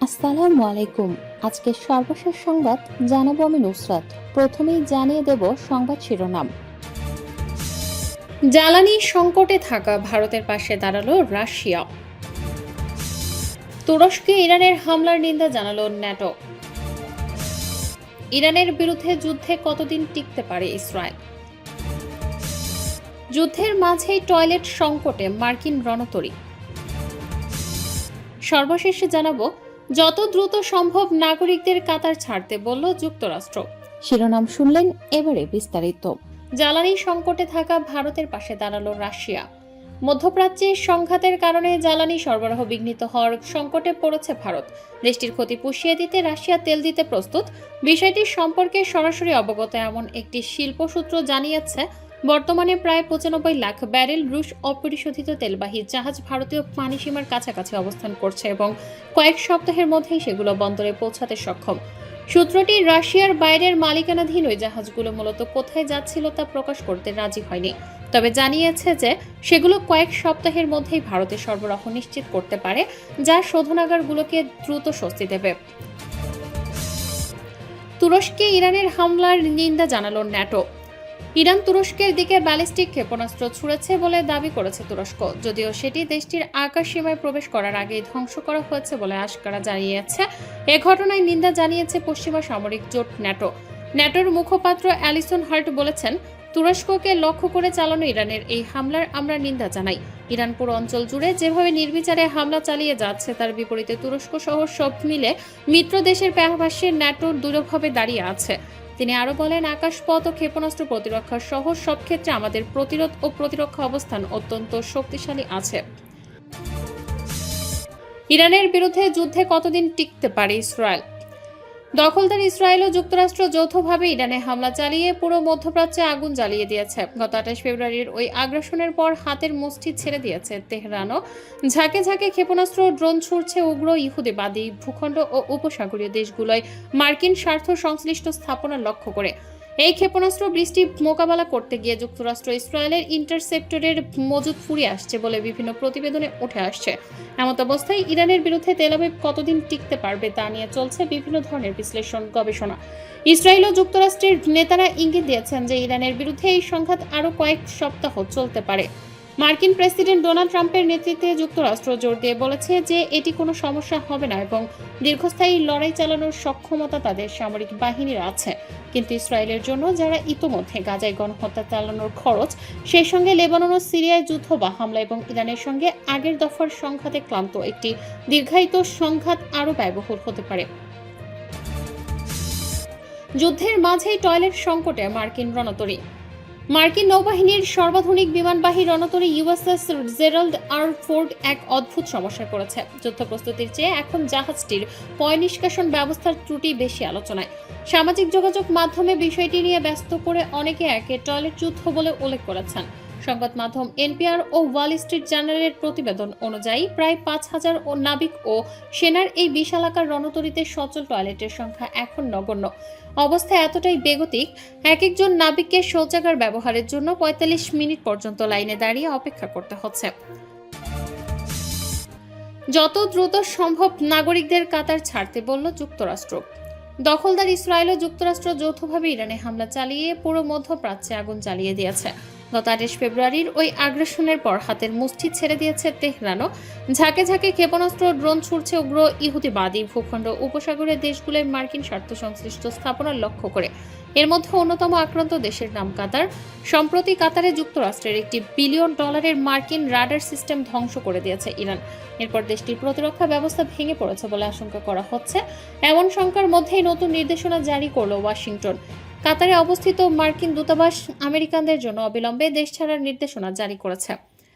আসসালামু আলাইকুম। আজকে সর্বশেষ সংবাদ জানাবো আমি নুসরাত। প্রথমেই জানিয়ে দেব সংবাদ শিরোনাম। জ্বালানি সংকটে থাকা ভারতের পাশে দাঁড়ালো রাশিয়া। তুরস্কে ইরানের হামলার নিন্দা জানালো ন্যাটো। ইরানের বিরুদ্ধে যুদ্ধে কতদিন টিকতে পারে ইসরায়েল। যুদ্ধের মাঝেই টয়লেট সংকটে মার্কিন রণতরী। সর্বশেষে জানাবো, যত দ্রুত সম্ভব নাগরিকদের কাতার ছাড়তে বলল যুক্তরাষ্ট্র। শিরোনাম শুনলেন, এবারে বিস্তারিত। জ্বালানি সংকটে থাকা ভারতের পাশে দাঁড়ালো রাশিয়া। মধ্যপ্রাচ্যে সংঘাতের কারণে জ্বালানি সরবরাহ বিঘ্নিত হওয়ার সংকটে পড়েছে ভারত। দেশটির ক্ষতি পুষিয়ে দিতে রাশিয়া তেল দিতে প্রস্তুত। বিষয়টি সম্পর্কে সরাসরি অবগত এমন একটি শিল্পসূত্র জানিয়েছে, বর্তমানে প্রায় 95 লাখ ব্যারেল রুশ অপরিশোধিত তেলবাহী জাহাজ ভারতীয় পানিসীমার কাছাকাছি অবস্থান করছে এবং কয়েক সপ্তাহের মধ্যেই সেগুলো বন্দরে পৌঁছাতে সক্ষম। সূত্রটি রাশিয়ার বাইরের মালিকানাধীন ওই জাহাজগুলো মূলত কোথায় যাচ্ছিল তা প্রকাশ করতে রাজি হয়নি, তবে জানিয়েছে যে সেগুলো কয়েক সপ্তাহের মধ্যেই ভারতে সরবরাহ নিশ্চিত করতে পারে, যা শোধনাগারগুলোকে দ্রুত স্বস্তি দেবে। তুরস্কে ইরানের হামলার নিন্দা জানালো ন্যাটো। ইরান তুরস্কের দিকে ব্যালিস্টিক ক্ষেপণাস্ত্র ছুড়েছে বলে দাবি করেছে তুরস্ক, যদিও সেটি দেশটির আকাশ সীমায় প্রবেশ করার আগেই ধ্বংস করা হয়েছে বলে আশঙ্কা জানিয়েছে। এ ঘটনায় নিন্দা জানিয়েছে পশ্চিমা সামরিক জোট ন্যাটো। ন্যাটোর মুখপাত্র অ্যালিসন হার্ট বলেছেন, তুরস্ককে লক্ষ্য করে চালানো ইরানের এই হামলার আমরা নিন্দা জানাই। ইরান পুরো অঞ্চল জুড়ে যেভাবে নির্বিচারে হামলা চালিয়ে যাচ্ছে তার বিপরীতে তুরস্ক সহ সব মিলে মিত্র দেশের পাশে ন্যাটো দৃঢ়ভাবে দাঁড়িয়ে আছে। তিনি আরো বলেন, আকাশপথ ও ক্ষেপণাস্ত্র প্রতিরক্ষা সহ সব ক্ষেত্রে আমাদের প্রতিরোধ ও প্রতিরক্ষা অবস্থান অত্যন্ত শক্তিশালী আছে। ইরানের বিরুদ্ধে যুদ্ধে কতদিন টিকতে পারে ইসরায়েল। দখলদার ইসরায়েল ও যুক্তরাষ্ট্র যৌথভাবে ইরানে হামলা চালিয়ে পুরো মধ্যপ্রাচ্যে আগুন জ্বালিয়ে দিয়েছে। গত 28 ফেব্রুয়ারির ওই আগ্রাসনের পর হাতের মুষ্টি ছেড়ে দিয়েছে তেহরানও। ঝাঁকে ঝাঁকে ক্ষেপণাস্ত্র ড্রোন ছুড়ছে উগ্র ইহুদিবাদী ভূখণ্ড ও উপসাগরীয় দেশগুলোয় মার্কিন স্বার্থ সংশ্লিষ্ট স্থাপনা লক্ষ্য করে। এই ক্ষেপণাস্ত্র বৃষ্টি মোকাবেলা করতে গিয়ে যুক্তরাষ্ট্র ইসরায়েলের ইন্টারসেপ্টরের মজুদ ফুরিয়ে আসছে বলে বিভিন্ন প্রতিবেদনে উঠে আসছে। এমত অবস্থায় ইরানের বিরুদ্ধে তেল আবিব কতদিন টিকতে পারবে তা নিয়ে চলছে বিভিন্ন ধরনের বিশ্লেষণ গবেষণা। ইসরায়েল ও যুক্তরাষ্ট্রের নেতারা ইঙ্গিত দিয়েছেন যে ইরানের বিরুদ্ধে এই সংঘাত আরও কয়েক সপ্তাহ চলতে পারে। মার্কিন প্রেসিডেন্ট ডোনাল্ড ট্রাম্পের নেতৃত্বে যুক্তরাষ্ট্র জোর দিয়ে বলেছে যে এটি কোনো সমস্যা হবে না এবং দীর্ঘস্থায়ী লড়াই চালানোর সক্ষমতা তাদের সামরিক বাহিনীর আছে। কিন্তু ইসরায়েলের জন্য, যারা ইতোমধ্যে গাজায় গণহত্যা চালানোর খরচ, সেই সঙ্গে লেবানন ও সিরিয়ায় যুদ্ধ বা হামলা এবং ইরানের সঙ্গে আগের দফার সংঘাতে ক্লান্ত, একটি দীর্ঘায়িত সংঘাত আরও ব্যয়বহুল হতে পারে। যুদ্ধের মাঝেই টয়লেট সংকটে মার্কিন রণতরী। মার্কিন নৌবাহিনীর সর্বাধুনিক বিমানবাহী রণতরী ইউএসএস জেরাল্ড আর ফোর্ড এক অদ্ভুত সমস্যায় পড়েছে। যুদ্ধ প্রস্তুতির চেয়ে এখন জাহাজটির পয় নিষ্কাশন ব্যবস্থার ত্রুটি বেশি আলোচনায়। সামাজিক যোগাযোগ মাধ্যমে বিষয়টি নিয়ে ব্যস্ত করে অনেকে একে টয়লেট যুদ্ধ বলে উল্লেখ করেছেন। সংবাদ মাধ্যম এনপিআর ও ওয়াল স্ট্রিট জার্নালের প্রতিবেদন অনুযায়ী প্রায় 5,000 নাবিক ও সেনার এই বিশালাকার রণতরীতে সচল টয়লেটের সংখ্যা এখন নগণ্য। অবস্থা এতটাই বেগতিক, এক একজন নাবিককে শৌচাগার ব্যবহারের জন্য 45 মিনিট পর্যন্ত লাইনে দাঁড়িয়ে অপেক্ষা করতে হচ্ছে। যত দ্রুত সম্ভব নাগরিকদের কাতার ছাড়তে বলল যুক্তরাষ্ট্র। দখলদার ইসরায়েল ও যুক্তরাষ্ট্র যৌথভাবে ইরানে হামলা চালিয়ে পুরো মধ্যপ্রাচ্যে আগুন জ্বালিয়ে দিয়েছে। গত 28 ফেব্রুয়ারির ওই আগ্রাসনের পর হাতের মুষ্টি ছেড়ে দিয়েছে তেহরানও। ঝাঁকে ঝাঁকে ক্ষেপণাস্ত্র ড্রোন ছুড়ছে উগ্র ইহুদিবাদী ভূখণ্ড উপসাগরের দেশগুলোয় মার্কিন স্বার্থ সংশ্লিষ্ট স্থাপনা লক্ষ্য করে। এর মধ্যে অন্যতম আক্রান্ত দেশের নাম কাতার। সম্প্রতি কাতারে যুক্তরাষ্ট্রের $1 বিলিয়ন মার্কিন রাডার সিস্টেম ধ্বংস করে দিয়েছে ইরান। এরপর দেশটির প্রতিরক্ষা ব্যবস্থা ভেঙে পড়েছে বলে আশঙ্কা করা হচ্ছে। এমন শঙ্কার মধ্যেই নতুন নির্দেশনা জারি করল ওয়াশিংটন। কাতারে অবস্থিত মার্কিন দূতাবাস আমেরিকানদের জন্য অবিলম্বে দেশ ছাড়ার নির্দেশনা জারি করেছে।